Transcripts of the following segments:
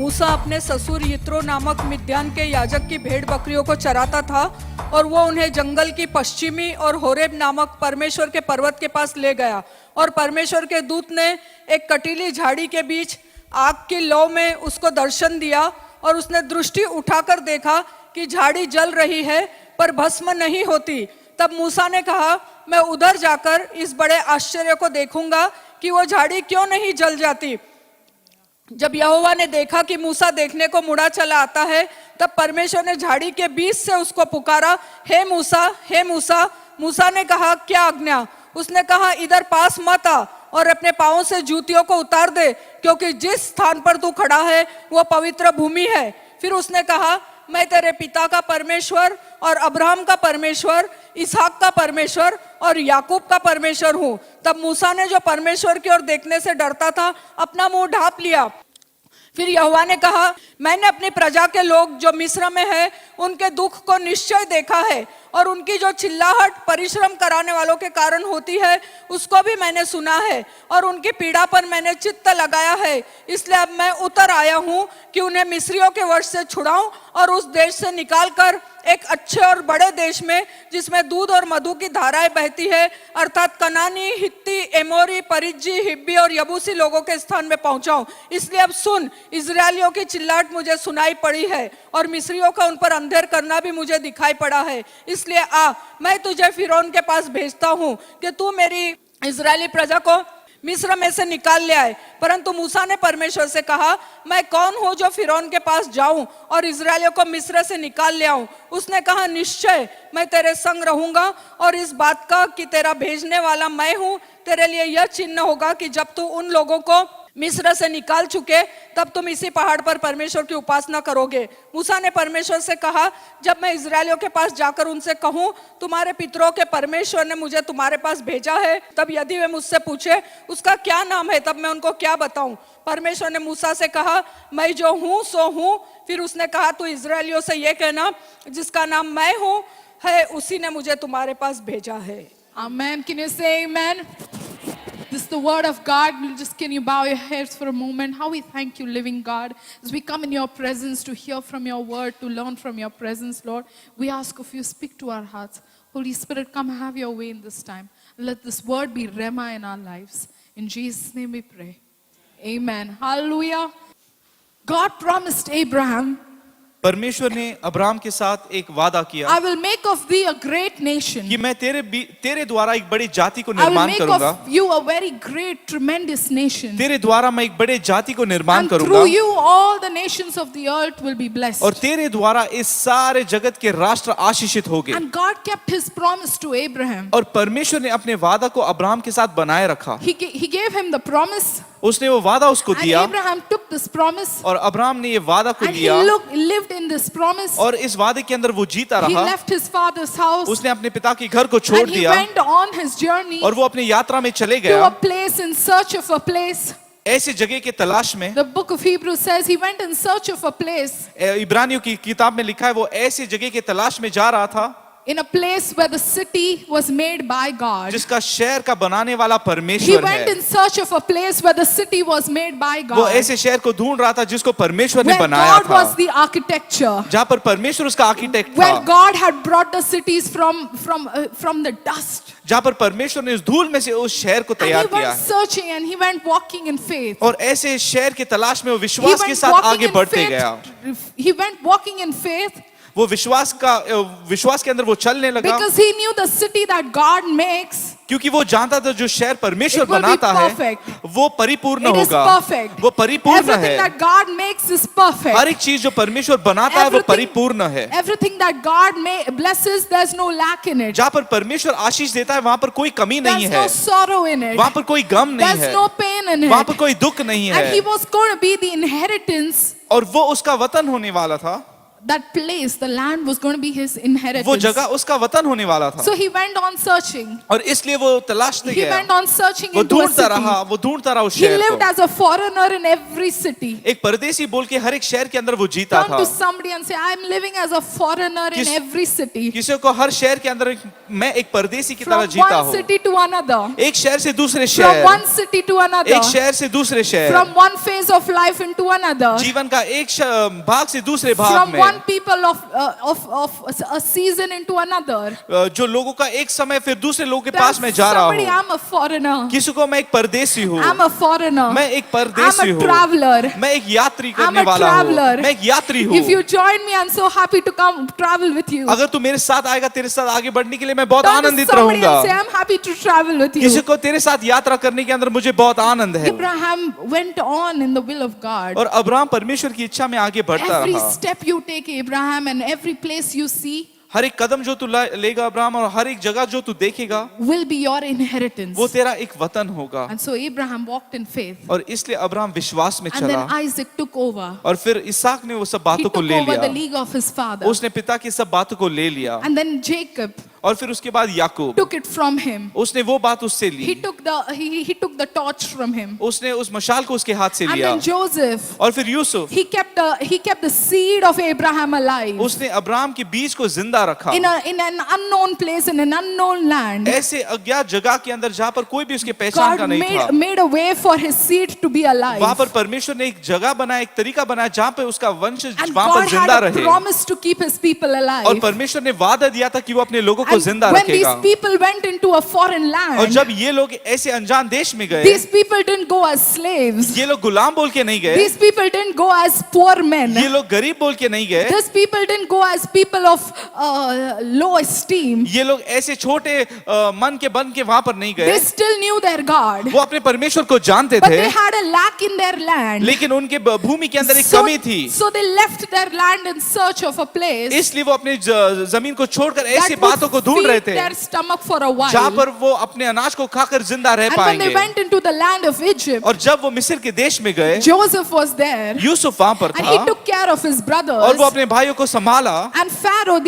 मूसा अपने ससुर यित्रो नामक मिद्यान के याजक की भेड़ बकरियों को चराता था और वो उन्हें जंगल की पश्चिमी और होरेब नामक परमेश्वर के पर्वत के पास ले गया। और परमेश्वर के दूत ने एक कटीली झाड़ी के बीच आग की लौ में उसको दर्शन दिया और उसने दृष्टि उठाकर देखा कि झाड़ी जल रही है पर भस्म नहीं होती। तब मूसा ने कहा, मैं उधर जाकर इस बड़े आश्चर्य को देखूंगा कि वो झाड़ी क्यों नहीं जल जाती। जब यहोवा ने देखा कि मूसा देखने को मुड़ा चला आता है, तब परमेश्वर ने झाड़ी के बीच से उसको पुकारा, हे मूसा, हे मूसा। मूसा ने कहा, क्या आज्ञा? उसने कहा, इधर पास मत आ और अपने पांवों से जूतियों को उतार दे, क्योंकि जिस स्थान पर तू खड़ा है वो पवित्र भूमि है। फिर उसने कहा, मैं तेरे पिता का परमेश्वर और अब्राहम का परमेश्वर, इसहाक का परमेश्वर और याकूब का परमेश्वर हूं। तब मूसा ने जो परमेश्वर की ओर देखने से डरता था, अपना मुंह ढांप लिया। फिर यहोवा ने कहा, मैंने अपनी प्रजा के लोग जो मिस्र में है उनके दुख को निश्चय देखा है और उनकी जो चिल्लाहट परिश्रम कराने वालों के कारण होती है उसको भी मैंने सुना है और उनकी पीड़ा पर मैंने चित्त लगाया है। इसलिए अब मैं उतर आया हूं कि उन्हें मिस्रियों के वश से छुड़ाऊं और उस देश से निकालकर एक अच्छे और बड़े देश में, जिसमें दूध और मधु की धाराएं बहती है, अर्थात कनानी, हित्ती, एमोरी, परिज्जी, हिब्बी और यबूसी लोगों के स्थान में पहुंचाऊं। इसलिए अब सुन, इजरायलियों की चिल्लाहट मुझे सुनाई पड़ी है और मिस्रियों का उन पर अंधेर करना भी मुझे दिखाई पड़ा है। इसलिए आ, मैं तुझे फिरौन के पास भेजता हूं कि तू मेरी इजरायली प्रजा को मिस्र में से निकाल ले आए। परंतु मूसा ने परमेश्वर से कहा, मैं कौन हूं जो फिरौन के पास जाऊं और इजरायलियों को मिस्र से निकाल ले आऊं? उसने कहा, निश्चय मैं तेरे संग रहूंगा और इस बात का कि तेरा भेजने वाला मैं हूं तेरे लिए यह चिन्ह होगा कि जब तू उन लोगों को मिस्र से निकाल चुके तब तुम इसी पहाड़ पर परमेश्वर की उपासना करोगे। मूसा ने परमेश्वर से कहा, जब मैं इजरायलियों के पास जाकर उनसे कहूं, तुम्हारे पितरों के परमेश्वर ने मुझे तुम्हारे पास भेजा है, तब यदि वे मुझसे पूछे उसका क्या नाम है, तब मैं उनको क्या बताऊं? परमेश्वर ने मूसा से कहा, मैं जो हूं सो हूं। फिर उसने कहा, तू इजरायलियों से यह कहना, जिसका नाम मैं हूं है उसी ने मुझे तुम्हारे पास भेजा है। Amen. Can you say amen? This is the word of God. Just can you bow your heads for a moment? How we thank you, living God, as we come in your presence to hear from your word, to learn from your presence, Lord. We ask of you, speak to our hearts. Holy Spirit, come have your way in this time. Let this word be rema in our lives. In Jesus' name we pray. Amen. Hallelujah. God promised Abraham, परमेश्वर ने Abraham के साथ एक वादा किया, I will make of thee a great nation. कि मैं तेरे द्वारा एक बड़ी जाति को I will निर्माण make करूंगा। of you a very great, tremendous nation. तेरे द्वारा मैं एक बड़े जाति को निर्माण And करूंगा through you, all the nations of the earth will be blessed. और तेरे द्वारा इस सारे जगत के राष्ट्र आशीषित होंगे। And God kept his promise to Abraham. और परमेश्वर ने अपने वादा को अब्राहम के साथ बनाए रखा। He gave him the promise. उसने वो वादा उसको And दिया Abraham took this promise. और अब्राहम ने ये वादा को And he लिया lived in this promise. और इस वादे के अंदर वो जीता He रहा। left his father's house. उसने अपने पिता के घर को छोड़ And he दिया went on his journey और वो अपनी यात्रा में चले to गया a place in search of a place. ऐसे जगह के तलाश में। The book of Hebrews says he went in search of a place. इब्रानियों की किताब में लिखा है वो ऐसे जगह के तलाश में जा रहा था In a place where the city was made by God. जिसका शहर का बनाने वाला He परमेश्वर went है। in search of a place where the city was made by वो God. ऐसे शहर को ढूंढ रहा था जिसको परमेश्वर ने Where बनाया God was था, the architecture. जहाँ पर परमेश्वर उसका आर्किटेक्ट Where था, God had brought the cities from the dust. जहाँ पर परमेश्वर ने उस धूल में से उस शहर को And तैयार he किया went searching and he went walking in faith. और ऐसे शहर के तलाश में वो He विश्वास के went साथ walking आगे in बढ़ते गया। faith. He went walking in faith वो विश्वास के अंदर वो चलने लगा because he knew the city that God makes. क्योंकि वो जानता था जो शहर परमेश्वर It will be बनाता है perfect. वो परिपूर्ण It is होगा, perfect. वो परिपूर्ण Everything है। that God makes is perfect. हर एक चीज जो परमेश्वर बनाता है वो परिपूर्ण है। Everything that God blesses, there's no lack in it. जहाँ पर परमेश्वर आशीष देता है वहाँ पर कोई कमी नहीं There's है, no sorrow in it. वहाँ पर कोई गम नहीं There's है, no pain in वहाँ पर it. कोई दुख नहीं And he है was going to be the inheritance, और वो उसका वतन होने वाला था। that place, the land was going to be his वो inheritance. जगह उसका वतन होने वाला था So he went on searching. और इसलिए वो तलाशने He गया, went on searching वो into a ढूंढता रहा, city. वो ढूंढता रहा उस He शहर lived को। as a foreigner in every city. एक परदेसी बोल के हर एक शहर के अंदर वो जीता Turn था। to somebody and say, I'm living as a foreigner in किस- every city. किसी को हर शहर के अंदर मैं एक परदेसी की तरह From जीता one हूँ, city to another. एक शहर से दूसरे From शहर, one city to another. एक शहर से दूसरे शहर, From one phase of life into another. जीवन का एक भाग से दूसरे भाग From में, one people of a season into another. जो लोगों का एक समय फिर दूसरे लोगों के Tell पास मैं जा रहा somebody, हूँ। I'm a foreigner. किसी को मैं एक परदेसी हूँ, I'm a foreigner. मैं एक परदेसी I'm a हूँ, traveler. मैं एक यात्री I'm करने a वाला हूँ, traveler. मैं एक यात्री हूँ। If you join me, I'm so happy to come travel with you. अगर तू मेरे साथ आएगा, तेरे साथ आगे बढ़ने के लिए मैं बहुत Turn to आनंदित somebody रहूंगा। and say, I'm happy to travel with किसी you. को तेरे साथ यात्रा करने के अंदर मुझे बहुत आनंद है। Abraham went on in the will of God. और अब्राहम परमेश्वर की इच्छा में आगे बढ़ता Every रहा। step you take, Abraham, and every place you see हर एक कदम जो तू लेगा अब्राहम, और हर एक जगह जो तू देखेगा, will be your inheritance. वो तेरा एक वतन होगा। And so Abraham walked in faith. और इसलिए अब्राहम विश्वास में And then चला, Isaac took over. और फिर इसहाक ने वो सब He बातों took को ले over the लिया, league of his father. उसने पिता की सब बातों को ले लिया। And then Jacob और फिर उसके बाद याकूब, took it from him. उसने वो बात उससे He Lee, took the torch from him. उसने उस मशाल को उसके हाथ से And लिया। then Joseph, और फिर Yusuf, he kept the seed of Abraham alive उसने अब्राहम के बीज को जिंदा रखा, in an unknown place, in an unknown land. ऐसे अज्ञात जगह के अंदर जहाँ पर कोई भी उसके पहचान का God नहीं था। made a way for his seed to be alive. वहां पर परमेश्वर ने एक जगह बनाया, एक तरीका बनाया जहाँ पे उसका वंश And वहां पर God जिंदा had a रहे। promise to keep his people और alive. परमेश्वर ने वादा दिया था कि वो अपने लोगों को And जिंदा when these रखेगा। people went into a foreign और land, जब ये लोग ऐसे अनजान देश में गए, these people didn't go as slaves. ये लोग गुलाम बोल के नहीं गए, These people didn't go as poor men. ये लोग गरीब बोल के नहीं गए, These people didn't go as people of low esteem. ये लोग ऐसे छोटे मन के बन के वहां पर नहीं They गए। still knew their God. वो अपने परमेश्वर को जानते But थे, they had a lack in their land. लेकिन उनके भूमि के अंदर एक So, कमी थी। so they left their land in search of a place इसलिए वो अपने जमीन को छोड़कर ऐसी that बातों को would ढूंढ रहे feed थे their stomach for a while. जहां पर वो अपने अनाज को खाकर जिंदा रह And when they पाएंगे। went into the land of Egypt, और जब वो मिस्र के देश में गए, Joseph was there. यूसुफ वहां पर And he था took care of his और brothers. वो अपने भाइयों को संभाला। And Pharaoh,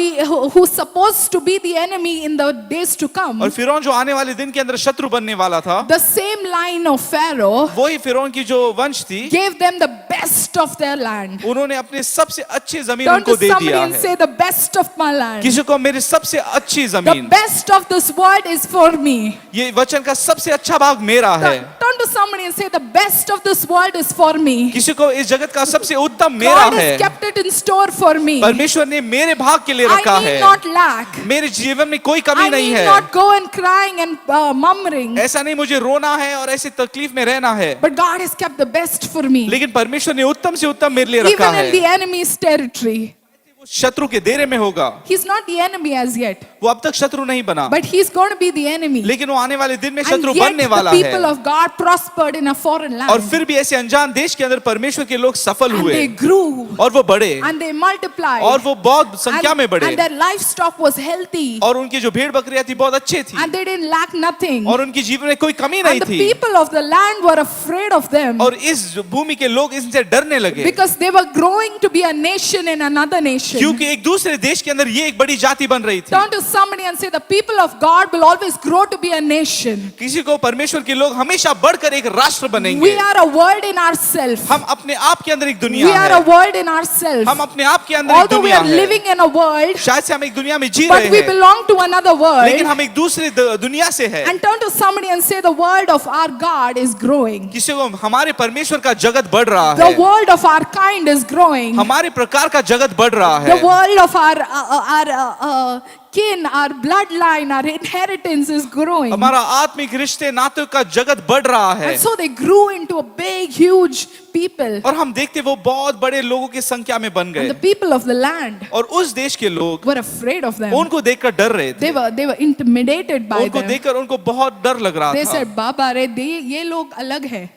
who's supposed to be the enemy in the days to come, और फिरौन जो आने वाले दिन के अंदर शत्रु बनने वाला था, the same line of Pharaoh वही फिरौन की जो वंश थी, gave them the best of their land. उन्होंने अपने सबसे अच्छी जमीन Turn उनको to दे somebody दिया and है। say, the best of my land. किसी को मेरी सबसे अच्छी The जमीन, best of this world is for me. ये वचन का सबसे अच्छा भाग मेरा है। Turn to somebody and say, the best of this world is for me. किसी को इस जगत का सबसे उत्तम मेरा God है। has kept it in store for me. परमेश्वर ने मेरे भाग के लिए I रखा need है। not lack. मेरे जीवन में कोई कमी I नहीं need है। not go and crying and murmuring. ऐसा नहीं मुझे रोना है और ऐसी तकलीफ में रहना है, But God has kept the best for me. लेकिन परमेश्वर ने उत्तम से उत्तम मेरे लिए रखा Even in है। the enemy's territory. वो शत्रु के देरे में होगा, He's not the enemy as yet. वो अब तक शत्रु नहीं बना, But he's going to be the enemy. लेकिन वो आने वाले दिन में And शत्रु yet बनने वाला the people है। of God prospered in a foreign और land. फिर भी ऐसे अनजान देश के अंदर परमेश्वर के लोग सफल And हुए they grew. और वो बढ़े And they multiplied. और वो बहुत संख्या में बढ़े And their livestock was healthy. और उनकी जो भेड़ बकरियां थी बहुत अच्छी थी And they didn't lack nothing. और उनकी जीवन में कोई कमी नहीं And the थी people of the land were afraid of them. और इस भूमि के लोग इनसे डरने लगे Because they were growing to be a nation in another nation. क्योंकि एक दूसरे देश के अंदर ये एक बड़ी जाति बन रही थी। Turn to somebody and say, the people of God will always grow to be a nation. किसी को परमेश्वर के लोग हमेशा बढ़कर एक राष्ट्र We बनेंगे। are a world in ourselves. हम अपने आप के अंदर एक दुनिया We are a है, world in ourselves. हम अपने आप के अंदर एक Although we दुनिया are है। living in a world, शायद से हम एक दुनिया में जी but रहे we हैं, belong to another लेकिन world. हम एक दूसरे दुनिया से है। And turn to somebody and say, the world of our God is growing. किसी को हमारे परमेश्वर का जगत बढ़ रहा The है, world of our kind is growing. हमारे प्रकार का जगत बढ़ रहा The है, world of our kin, our bloodline, our inheritance is growing. हमारा आत्मिक रिश्ते नातों का जगत बढ़ रहा है। And so they grew into a big, huge people. और हम देखते वो बहुत बड़े लोगों की संख्या में बन And the गए people of the land और उस देश के लोग were afraid of them. उनको देखकर डर रहे थे, They were intimidated by उनको them. देखकर उनको बहुत डर लग रहा They था। said, बाबा रे ये लोग अलग हैं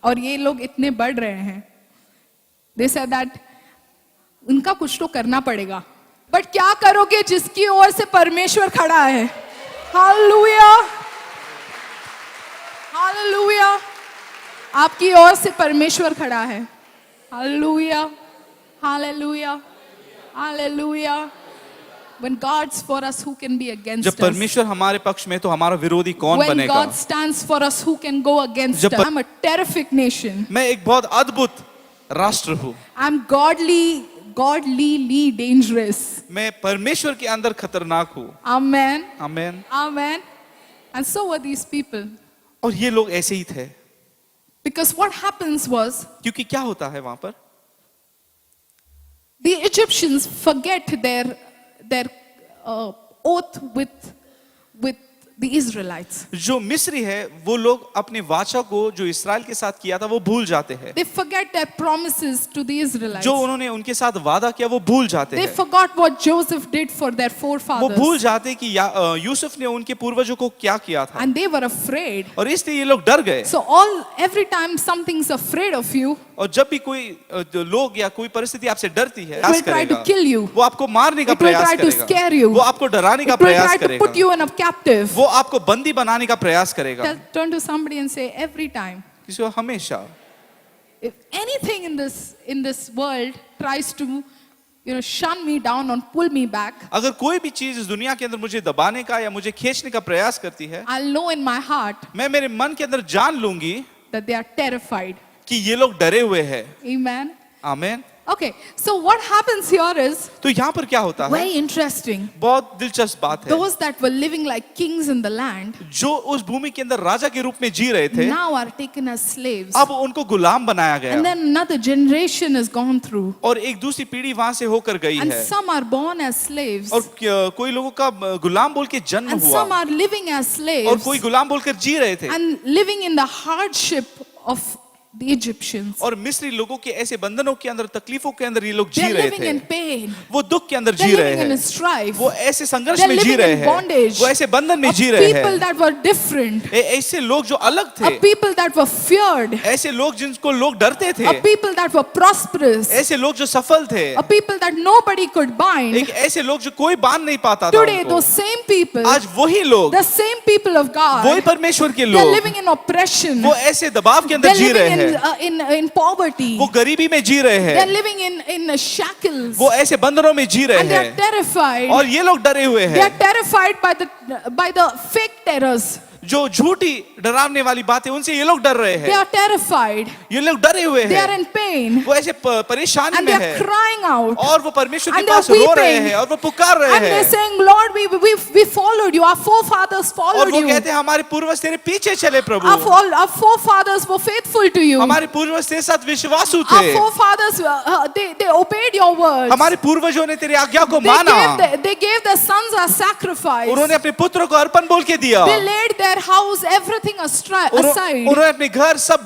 और ये लोग इतने बढ़ रहे हैं. They said that उनका कुछ तो करना पड़ेगा. बट क्या करोगे जिसकी ओर से परमेश्वर खड़ा है? Hallelujah, hallelujah. आपकी ओर से परमेश्वर खड़ा है. Hallelujah, hallelujah. Hallelujah. When God's for us, who can be against जब us? परमेश्वर हमारे पक्ष में तो हमारा विरोधी कौन When बनेगा? God stands for us, who can go against जब us? I'm a terrific nation. मैं एक बहुत अद्भुत राष्ट्र हूँ। I'm godlyly dangerous. मैं परमेश्वर के अंदर खतरनाक हूँ। Amen. आमीन। Amen. And so were these people. और ये लोग ऐसे ही थे, Because what happens was, क्योंकि क्या होता है वहां पर? the Egyptians forget their oath with the Israelites. जो मिस्री है वो लोग अपने वाचा को जो इस्राएल के साथ किया था वो भूल जाते हैं। They forget their promises to the Israelites. जो उन्होंने उनके साथ वादा किया वो भूल जाते They हैं। forgot what Joseph did for their वो forefathers. भूल जाते हैं कि यूसुफ ने उनके पूर्वजों को क्या किया था, And they were afraid. और इसलिए ये लोग डर गए। So every time something's afraid of you, और जब भी कोई लोग या कोई परिस्थिति आपसे डरती है, it will try to kill you. वो आपको मारने का It will प्रयास try to करेगा, scare you. वो आपको डराने का It will प्रयास try to करेगा, put you in a captive. वो आपको बंदी बनाने का प्रयास करेगा। Turn to somebody and say, every time, किसी को हमेशा if anything in this world tries to, shun me down or pull me back, अगर कोई भी चीज इस दुनिया के अंदर मुझे दबाने का या मुझे खींचने का प्रयास करती है, I'll know in my heart मैं मेरे मन के अंदर जान लूंगी that they are terrified. कि ये लोग डरे हुए हैं। Amen. आमीन। Okay, so what happens here is तो यहाँ पर क्या होता है? very interesting. बहुत दिलचस्प बात है। Those that were living like kings in the land जो उस भूमि के अंदर राजा के रूप में जी रहे थे, now are taken as slaves. अब उनको गुलाम बनाया And गया, then another generation has gone through. और एक दूसरी पीढ़ी वहां से होकर गई And है, some are born as slaves. और कोई लोगों का गुलाम बोल के जन्म And some हुआ, are living as और slaves. कोई गुलाम बोलकर जी रहे थे, And living in the hardship of the Egyptians. और मिस्री लोगों के ऐसे बंधनों के अंदर, तकलीफों के अंदर ये लोग जी They're रहे living in थे। pain. वो दुख के अंदर They're जी रहे living in हैं, strife. वो ऐसे संघर्ष They're में जी living रहे in हैं, bondage. वो ऐसे बंधन में Of जी रहे people हैं, that were different. ऐसे लोग जो अलग थे, Of people that were feared. ऐसे लोग जिनको लोग डरते थे, Of people that were prosperous. ऐसे लोग जो सफल थे, Of people that nobody could bind. एक ऐसे लोग जो कोई बांध नहीं पाता था Today, उनको। those same people, आज वही लोग, the same people of वही God, परमेश्वर के they're लोग, living in oppression. वो ऐसे दबाव के अंदर They're जी रहे living हैं, in poverty. वो गरीबी में जी रहे They're हैं, living in shackles. वो ऐसे बंधनों में जी रहे And they're हैं, terrified. और ये लोग डरे हुए They are हैं। terrified by the fake terrors. जो झूठी डरावने वाली बातें, उनसे ये लोग डर रहे They हैं, are terrified. ये लोग डरे हुए They are हैं, in pain. वो ऐसे परेशानी And में they है, are crying out. और वो परमेश्वर के And पास they're रो रहे weeping. हैं, और वो पुकार रहे And they're हैं, saying, Lord, we followed you. Our forefathers और followed वो you. कहते हैं हमारे पूर्वज तेरे पीछे चले प्रभु, Our forefathers were faithful to you. हमारे पूर्वज तेरे साथ विश्वासु Our थे, forefathers, they obeyed your words. हमारे पूर्वजों ने तेरी आज्ञा को माना, They gave their sons as sacrifice. उन्होंने अपने पुत्रों को अर्पण बोल के दिया, They laid their house, everything aside. उन्होंने अपने घर सब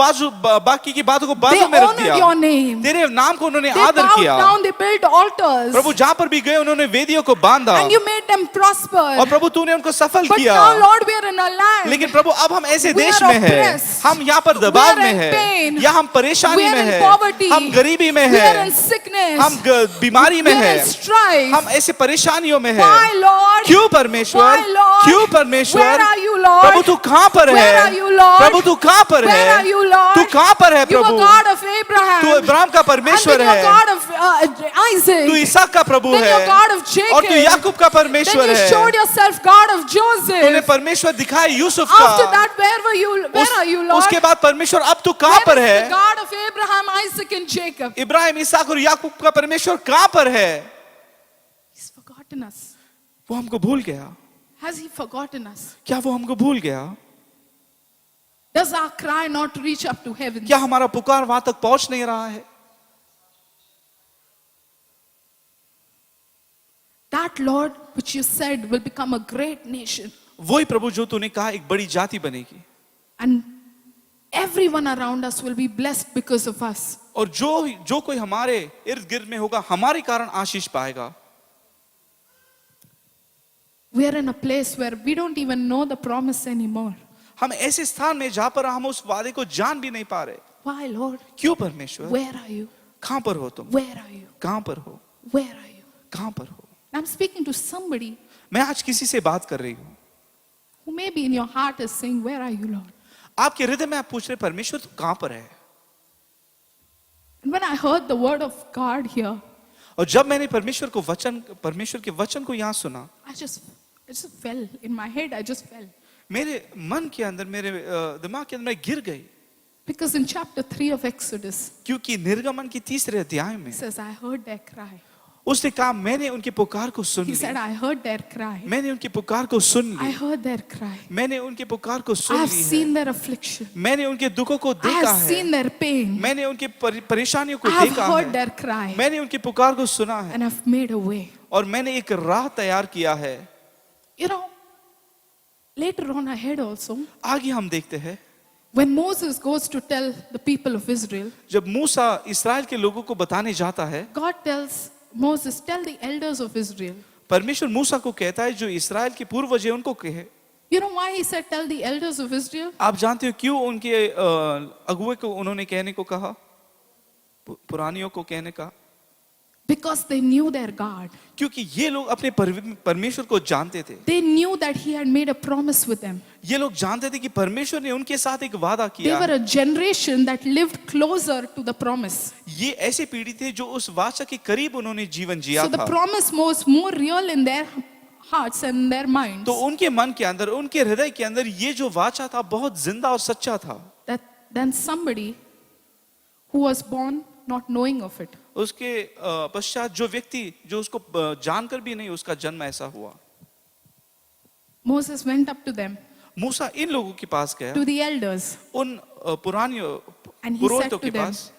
बाकी की बातों को They बाजू में रख honored दिया, your name. तेरे नाम को उन्होंने They आदर bowed किया, down, they built altars. प्रभु जहाँ पर भी गए उन्होंने वेदियों को बांधा, And you made them prosper. और प्रभु तूने उनको सफल But किया। now, Lord, we are in a land. लेकिन प्रभु अब हम ऐसे We देश are में हैं, oppressed. हम यहाँ पर We दबाव are में in हैं, pain. या हम परेशानी We are में in हैं, poverty. हम गरीबी में We are in हैं, sickness. हम बीमारी में We are हैं, in strife. हम ऐसे परेशानियों में Why, हैं। Lord? क्यों परमेश्वर? Why, Lord? क्यों परमेश्वर? Where are you, Lord? प्रभु तू कहाँ पर है? Where are you, Lord? प्रभु तू कहाँ पर Where है? are you, Lord? तू कहाँ पर है You are Prabhu? God of Abraham. तू अब्राहम का परमेश्वर And then है, you're God of Isaac. तू इसहाक का प्रभु Then है, you're God of Jacob. और तू याकूब का Then परमेश्वर you है, showed yourself God of तूने Joseph. परमेश्वर दिखाया यूसुफ After का। that, where are you, Lord? उसके बाद परमेश्वर अब तू कहाँ पर Where is है? the God of Abraham, Isaac, and Jacob? Ibrahim, इसहाक और याकूब का परमेश्वर कहाँ पर है? He's forgotten us. वो हमको भूल गया। Has he forgotten us? क्या वो हमको भूल गया? Does our cry not reach up to heaven? क्या हमारा पुकार वहां तक पहुंच नहीं रहा है? That Lord, which you said will become a great nation, वही प्रभु जो तूने कहा एक बड़ी जाति बनेगी, and everyone around us will be blessed because of us. और जो कोई हमारे इर्द गिर्द में होगा हमारे कारण आशीष पाएगा। We are in a place where we don't even know the promise anymore. हम ऐसे स्थान में जहां पर हम उस वादे को जान भी नहीं पा रहे। Why, Lord? क्यों परमेश्वर? Where are you? कहां पर हो तुम? Where are you? कहां पर हो? Where are you? कहां पर हो? I'm speaking to somebody मैं आज किसी से बात कर रही हूं, who maybe in your heart is saying, Where are you, Lord? आपके हृदय में आप पूछ रहे परमेश्वर तू कहां पर है? And when I heard the word of God here, और जब मैंने परमेश्वर के वचन को यहाँ सुना, I just fell in my head. I just fell. मेरे मन के अंदर, मेरे दिमाग के अंदर मैं गिर गई, Because in chapter 3 of Exodus, क्योंकि निर्गमन की 3रे अध्याय में it says, I heard their cry. उसने कहा मैंने उनकी पुकार को सुन He said, लिया, I heard their cry. मैंने उनकी पुकार को सुन I लिया, heard their cry. मैंने उनकी पुकार को I सुन have ली है, seen their affliction. मैंने उनके दुखों को I देखा have है, seen their pain. मैंने उनकी परेशानियों को I have देखा heard है, their cry. मैंने उनकी पुकार को सुना है And I've made a way. और मैंने एक राह तैयार किया है। You know, later on ahead also, आगे हम देखते हैं when Moses goes to tell the people of Israel, जब मूसा इस्राएल के लोगों को बताने जाता है, God tells Moses, tell the elders of Israel. परमेश्वर मूसा को कहता है जो इस्राएल के पूर्वज है उनको कहे। You know why he said, tell the elders of Israel? आप जानते हो क्यों उनके अगुए को उन्होंने कहने को कहा, पुरानियों को कहने का? Because they knew their God. क्योंकि ये लोग अपने परमेश्वर को जानते थे। They knew that he had made a promise with them. ये लोग जानते थे कि परमेश्वर ने उनके साथ एक वादा They किया were है। a generation that lived closer to the promise. ये ऐसी पीढ़ी थे जो उस वाचा के करीब उन्होंने जीवन जिया So the था। promise was more real in their hearts and their minds. तो उनके मन के अंदर, उनके हृदय के अंदर ये जो वाचा था बहुत जिंदा और सच्चा था। That then somebody who was born not knowing of it. उसके पश्चात जो व्यक्ति जो उसको जानकर भी नहीं उसका जन्म ऐसा हुआ। Moses went up to them, मूसा इन लोगों के पास गया, to the elders, उन पुरानियों And he पुरोहितों said के to them, पास,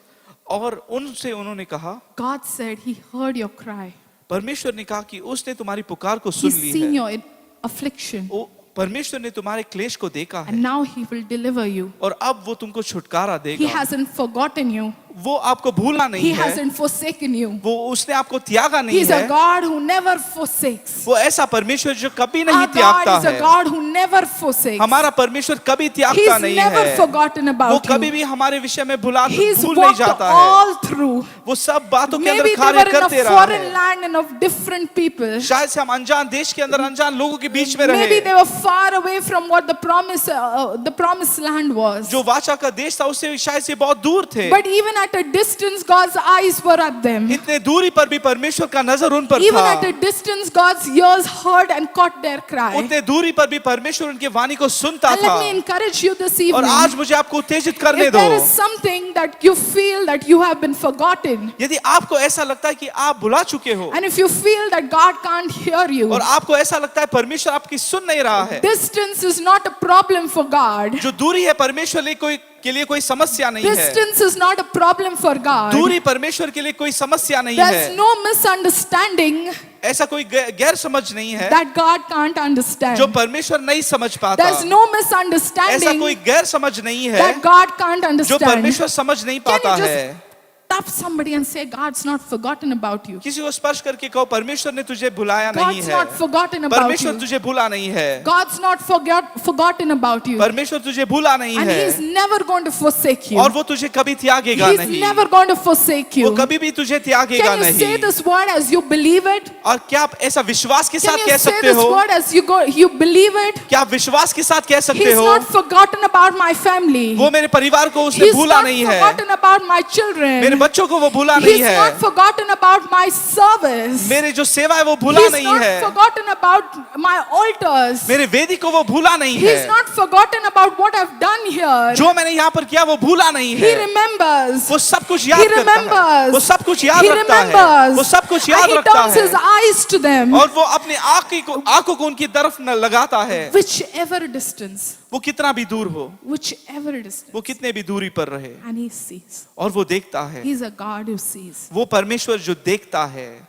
और उनसे उन्होंने कहा, God said he heard your cry. परमेश्वर ने कहा कि उसने तुम्हारी पुकार को सुन He's ली seen है, your affliction परमेश्वर ने तुम्हारे क्लेश को देखा है and now he will deliver you. और अब वो तुमको छुटकारा He देगा। hasn't forgotten you. वो आपको भूला नहीं He है, hasn't forsaken you. वो उसने आपको त्यागा नहीं He's a है। God who never forsakes. वो ऐसा परमेश्वर जो कभी नहीं Our त्यागता God is a है। God who never forsakes. हमारा परमेश्वर कभी त्यागता He's नहीं never है। forgotten वो about कभी you. भी हमारे विषय में He's भूल नहीं walked जाता है। all through. वो सब बातों के अंदर Maybe they कार्य were in a करते रहा foreign है। land and of different people. शायद से हम अनजान देश के अंदर अनजान लोगों के बीच में Maybe रहे, they were far away from what the promised land was. जो वाचा का देश था उससे शायद से बहुत दूर थे। But even at a distance, God's eyes were at them. इतने दूरी पर भी परमेश्वर का नजर उन पर Even था। at a distance, God's ears heard and caught their cry. उतने दूरी पर भी परमेश्वर उनकी वाणी को सुनता And let था। me encourage you this और evening. आज मुझे आपको उत्तेजित करने If दो, there is something that you feel that you have been forgotten, यदि आपको ऐसा लगता है कि आप भुला चुके हो and if you feel that God can't hear you, और आपको ऐसा लगता है परमेश्वर आपकी सुन नहीं रहा है, distance is not a problem for God. जो दूरी है परमेश्वर के लिए कोई समस्या नहीं है। Distance is not a problem for God. दूरी परमेश्वर के लिए कोई समस्या नहीं There's है। no misunderstanding ऐसा कोई गैर समझ नहीं है that God can't understand. जो परमेश्वर नहीं समझ पाता। There's no ऐसा misunderstanding कोई गैर समझ नहीं है that God can't जो understand. परमेश्वर समझ नहीं Can पाता you just है। tap somebody and say, God's not forgotten about you. किसी को स्पर्श करके कहो परमेश्वर ने तुझे भुलाया नहीं God's है, not forgotten about परमेश्वर you. तुझे भूला नहीं है, God's not forgotten about you. परमेश्वर तुझे भूला नहीं And He's है never going to forsake you. और वो तुझे कभी त्यागेगा He's नहीं, never going to forsake वो you. कभी भी तुझे त्यागेगा Can you say नहीं। this word as you believe it? और क्या आप ऐसा विश्वास के Can साथ you कह say सकते this हो? word as you believe it? क्या आप विश्वास के साथ कह सकते He's हो? not forgotten about my family. वो मेरे परिवार को उसने He's भूला not नहीं है, forgotten about my मेरे children. बच्चों को वो भूला नहीं He's है, not forgotten about my service. मेरे जो सेवा है वो भूला He's नहीं not है, forgotten about my altars. मेरे वेदी को वो भूला नहीं He's है, not forgotten about what I've done here. जो मैंने यहाँ पर किया वो भूला नहीं He है। remembers. वो सब कुछ He याद करता है, remembers. वो सब कुछ याद He रखता है, remembers. वो सब कुछ याद And he रखता turns his है eyes to them. और वो अपनी आंखों को उनकी तरफ न लगाता है। Whichever distance. वो कितना भी दूर हो, Whichever distance. वो कितने भी दूरी पर रहे, And he sees. और वो देखता है, He's a God who sees. वो परमेश्वर जो देखता है।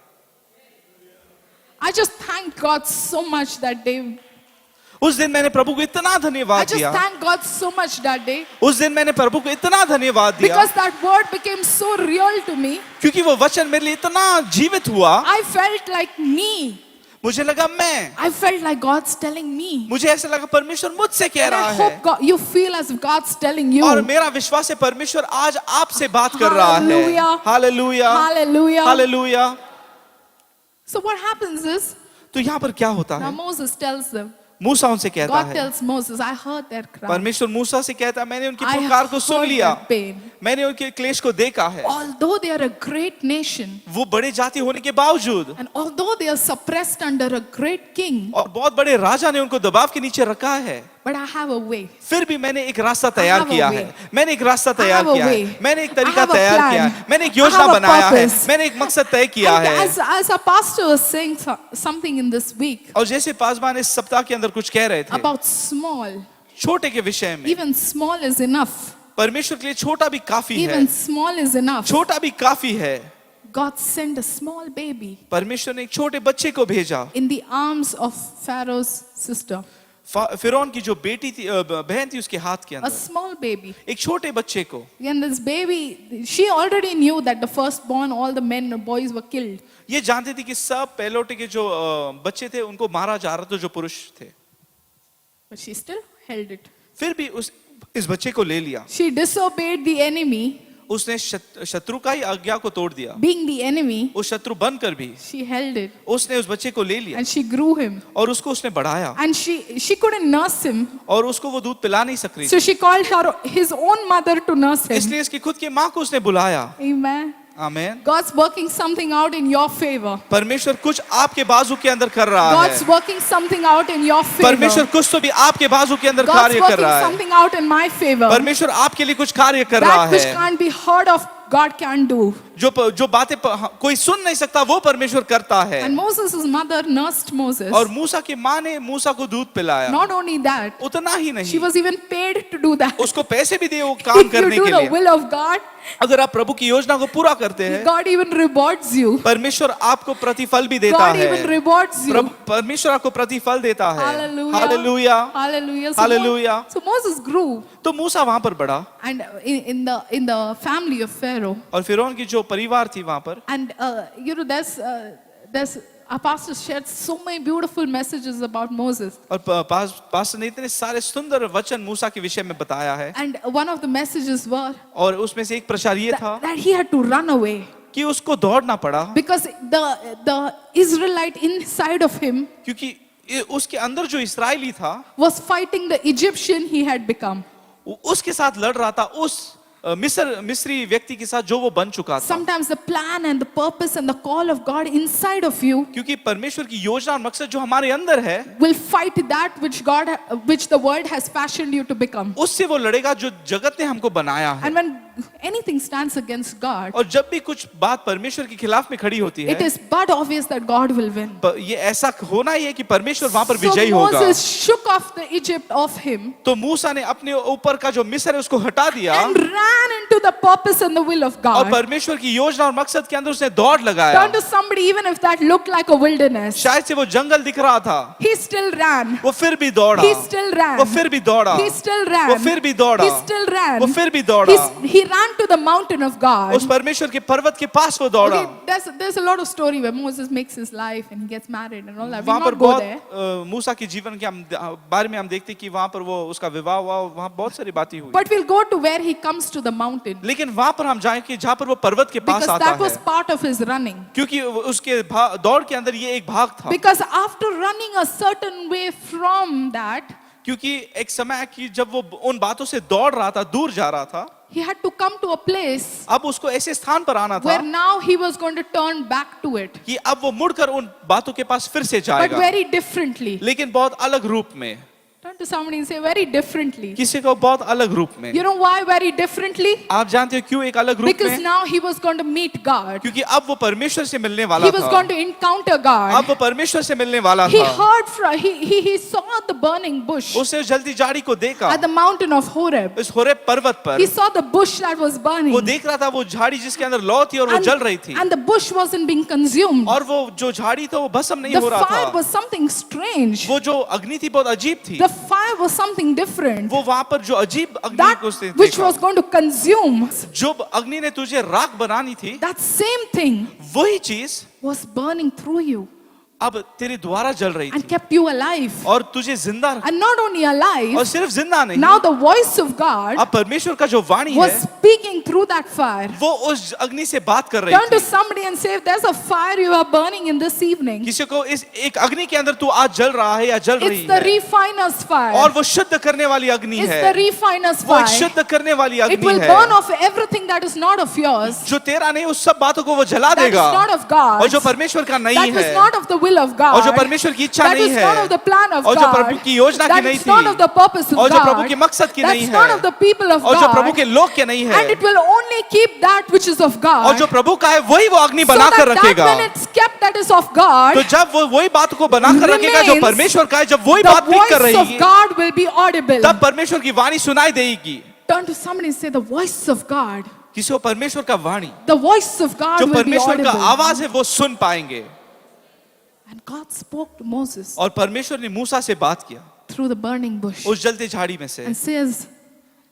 I just thank God so much that day. उस दिन मैंने प्रभु को इतना I धन्यवाद just दिया, thank God so much that day. उस दिन मैंने प्रभु को इतना धन्यवाद दिया Because that word became so real to me. क्योंकि वो वचन मेरे लिए इतना जीवित हुआ। I felt like me. मुझे लगा मैं, I felt like God's telling me. मुझे ऐसा लगा परमेश्वर मुझसे कह And रहा I है, hope God, you feel as if God's telling you. और मेरा विश्वास है परमेश्वर आज आपसे बात कर रहा है। Hallelujah. Hallelujah, Hallelujah. Hallelujah. So what happens is, तो यहाँ पर क्या होता now है? Moses tells them, मूसा उनसे कहता God है, tells Moses, I heard their cry. परमेश्वर मूसा से कहता है, मैंने उनकी I पुकार have को सुन heard लिया, their pain. मैंने उनके क्लेश को देखा है। Although they are a great nation, वो बड़े जाति होने के बावजूद and although they are suppressed under a great king, और बहुत बड़े राजा ने उनको दबाव के नीचे रखा है, but I have a way. फिर भी मैंने एक रास्ता तैयार have a किया way. है, मैंने एक रास्ता I तैयार have a किया है, way. मैंने एक I तरीका have a तैयार plan. किया है, मैंने एक I योजना have a बनाया है, purpose. मैंने एक मकसद तय किया And है। as a pastor was saying something in this week और जैसे पासवान इस सप्ताह के अंदर कुछ कह रहे थे about small, छोटे के विषय में, even small is enough. परमेश्वर के लिए छोटा भी काफी है, Even small is enough. छोटा भी काफी है। God sent a small baby परमेश्वर ने एक छोटे बच्चे को भेजा in the arms of Pharaoh's sister. फिरौन की जो बेटी थी, बहन थी, उसके हाथ के A अंदर small baby. एक छोटे बच्चे को। And this baby, she already knew that the firstborn, all the men and boys were killed. ये जानती थी कि सब पहलौठे के जो बच्चे थे उनको मारा जा रहा था, जो पुरुष थे, But she still held it. फिर भी इस बच्चे को ले लिया। She disobeyed the enemy, उसने शत्रु का ही आज्ञा को तोड़ दिया, being the enemy, उस शत्रु बनकर भी she held it उसने उस बच्चे को ले लिया and she grew him. और उसको उसने बढ़ाया, And she couldn't nurse him, और उसको वो दूध पिला नहीं सक रही so थी, she called his own mother to nurse him. इसलिए इसकी खुद की माँ को उसने बुलाया। Amen. Amen. God's working something out in your favor. परमेश्वर कुछ आपके बाजू के अंदर कर रहा God's है, working something out in your परमेश्वर favor. कुछ तो भी आपके बाजू के अंदर God's कार्य कर working रहा है, something out in my favor. परमेश्वर आपके लिए कुछ कार्य कर रहा That which है। can't be heard of, God can do. जो बातें कोई सुन नहीं सकता वो परमेश्वर करता है। And Moses' mother nursed Moses. और मूसा की माँ ने मूसा को दूध पिलाया। Not only that, उतना ही she नहीं, was even paid to do that. उसको पैसे भी दिए वो काम If you करने do के the लिए। will of God, अगर आप प्रभु की योजना को पूरा करते हैं, God even rewards you. परमेश्वर आपको प्रतिफल भी देता God है। even rewards you. परमेश्वर आपको प्रतिफल देता है। Hallelujah. Hallelujah, Hallelujah. Hallelujah. So Moses grew, तो मूसा वहां पर बढ़ा, and in the family of Pharaoh, और फिरौन की जो परिवार थी वहां पर, and there's our pastor shared so many beautiful messages about Moses, और पास्टर ने इतने सारे सुंदर वचन मूसा के विषय में बताया है, and one of the messages were और उसमें से एक प्रचार ये था that he had to run away कि उसको दौड़ना पड़ा, because the Israelite inside of him क्योंकि उसके अंदर जो इस्राएली था was fighting the Egyptian he had become. उसके साथ लड़ रहा था, उस मिस्री व्यक्ति के साथ जो वो बन चुका था। Sometimes the plan and the purpose and the call of God inside of you क्योंकि परमेश्वर की योजना और मकसद जो हमारे अंदर है, will fight that which the world has fashioned you to become. उससे वो लड़ेगा जो जगत ने हमको बनाया है। And when anything stands against God, और जब भी कुछ बात परमेश्वर के खिलाफ में खड़ी होती it है, is but obvious that God will win. ये ऐसा होना ही है कि परमेश्वर वहां पर So विजयी होगा। Moses shook off the Egypt of him तो मूसा ने अपने ऊपर का जो मिस्र है उसको हटा दिया, and ran into the purpose and the will of और God. परमेश्वर की योजना और मकसद के अंदर उसने दौड़ लगाया। Turn to somebody, even if that looked like a wilderness. शायद से वो जंगल दिख रहा था, He still ran. वो फिर भी दौड़ा, He still ran. वो फिर भी दौड़ा, He still ran. वो फिर भी दौड़ा, He still ran. वो फिर भी दौड़ा, He ran to the mountain of God. उस परमेश्वर के पर्वत के पास वो दौड़ा। Okay, there's a lot of story where Moses makes his life and he gets married and all that. We'll वहां पर not go बहुत there. मूसा के जीवन के बारे में हम देखते कि वहां पर वो उसका विवाह हुआ, वहां बहुत सारी बातें हुई, But we'll go to where he comes to the mountain. लेकिन वहां पर हम जाएं कि जहां पर वो पर्वत के पास Because आता that was है, part of his running. क्योंकि उसके दौड़ के अंदर ये एक भाग था। Because after running a certain way from that, क्योंकि एक समय कि जब वो उन बातों से दौड़ रहा था, दूर जा रहा था, he had to come to a place अब उसको ऐसे स्थान पर आना था where now he was going to turn back to it, कि अब वो मुड़कर उन बातों के पास फिर से but जाएगा, very differently. लेकिन बहुत अलग रूप में। Turn to somebody and say, very differently. किसी को बहुत अलग रूप में। You know why very differently? आप जानते हो क्यों एक अलग रूप Because में? now he was going to meet God. क्योंकि अब वो परमेश्वर से मिलने वाला He was था, going to encounter अब God. वो परमेश्वर से मिलने वाला He था। heard from, he saw the burning bush उसने जल्दी झाड़ी को देखा, at the mountain of Horeb. इस होरेब पर्वत पर He saw the bush that was burning. वो देख रहा था वो झाड़ी जिसके अंदर लौ थी और वो जल रही थी, And the bush wasn't being consumed. और वो जो झाड़ी था वो भस्म नहीं The हो रहा fire था, was something strange. वो जो अग्नि थी बहुत अजीब थी, The fire was something different. वो वहां पर जो अजीब अग्नि That को उसने which देखा, was going to consume. जो अग्नि ने तुझे राख बनानी थी, That same thing वही चीज was burning through you. अब तेरे द्वारा जल रही and थी kept you alive. और तुझे जिंदा रखा। And not only और alive, सिर्फ जिंदा नहीं, now the voice of God अब परमेश्वर का जो वाणी was है speaking through that fire. वो उस अग्नि से बात कर रही Turn to थी। somebody and say, if there's a fire you are burning in this evening, किसी को इस एक अग्नि के अंदर तू आज जल रहा है या जल रही it's the है, refiner's fire. और वो शुद्ध करने वाली अग्नि It's है, the refiner's वो एक fire. शुद्ध करने वाली It अग्नि will है burn off everything that is not of yours, जो तेरा नहीं, उस सब बातों को वो जला that is देगा, not of God, और जो परमेश्वर का नहीं that is है, not of the will of और जो God, परमेश्वर की इच्छा that नहीं is है, not of the plan of और जो प्रभु God, की योजना की that नहीं is not थी, of the purpose of और जो प्रभु के God, मकसद की नहीं that's not है, of the people of और जो प्रभु के God, लोग के नहीं and है, it will only keep that which is of और God, जो प्रभु का है वही वो अग्नि so बना कर that रखेगा। when it's kept that is of God, तो जब वो वही बात को बना कर रखेगा जो remains, परमेश्वर का है, जब वही the बात पिक कर voice रही of है, God will be audible. तब परमेश्वर की वाणी सुनाई देगी। Turn to somebody and say, the voice of God, किसी को परमेश्वर का वाणी, the voice of God जो will be परमेश्वर का audible. आवाज है वो सुन पाएंगे। And God spoke to Moses और परमेश्वर ने मूसा से बात किया through the burning bush उस जलते झाड़ी में से, and says,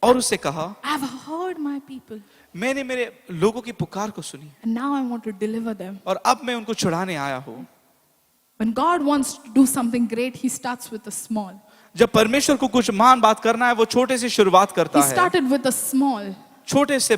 और उससे कहा, I've heard my people मैंने मेरे लोगों की पुकार को सुनी and now I want to deliver them. और अब मैं उनको छुड़ाने आया हूँ। When God wants to do something great, He starts with the small. जब परमेश्वर को कुछ महान बात करना है वो छोटे से शुरुआत करता He है, started with the small. छोटे से,